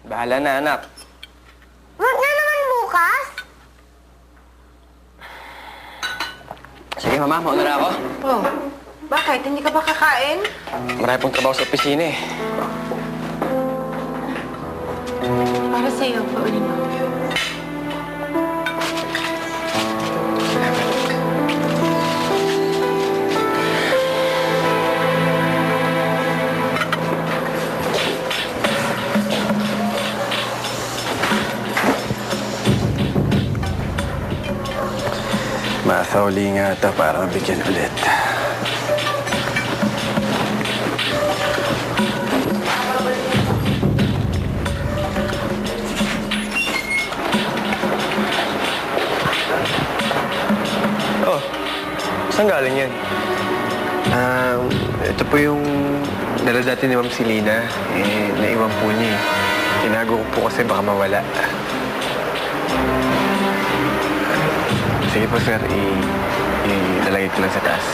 Bahala na, anak. Huwag na naman bukas. Sige, mama. Mauna na ako. Oh, bakit? Hindi ka ba kakain? Marami pong trabaho sa opisina eh. Para sa'yo, paulin mo. Masauli nga ito para mabigyan ulit. Oh, saan galing yan? Ito po yung dala dati ni Ma'am Selena. Naiwan po niya eh. Tinago ko po kasi baka mawala. Sige po, sir. Ilalagay ko lang sa taas.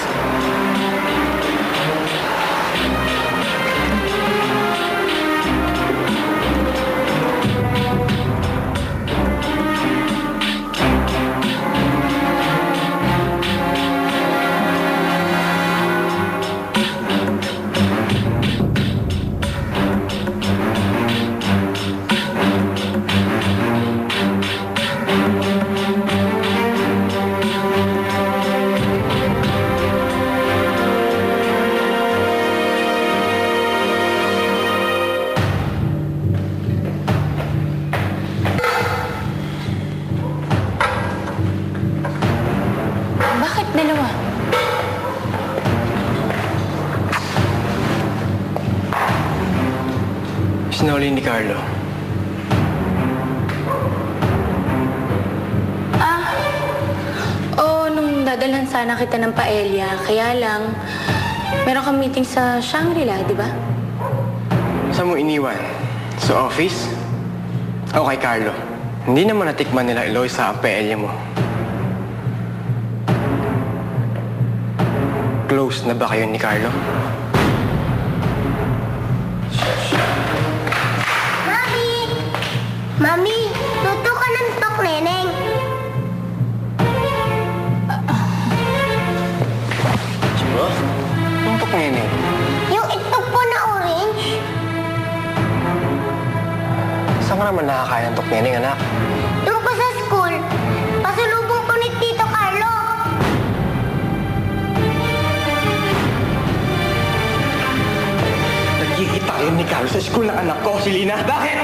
Bakit dalawa? Sinuli ni Carlo. Nung dadalhan sana kita ng paelya, kaya lang, meron kang meeting sa Shangri-La, di ba? Saan mo iniwan? Sa office? O kay Carlo? Hindi naman natikman nila Eloisa ang paelya mo. Close na ba kayo ni Carlo? Mami! Mami, luto ka ng tok, neneng. Diba? Tuntok nene. Yung itlog po na orange. Saan ka naman nakakain ng tok neneng, anak? Doon po sa school. Pasulubong po ni Tito Carlo. Nagkikita kayo ni Carlo sa school ng anak ko, si Lina. Bakit?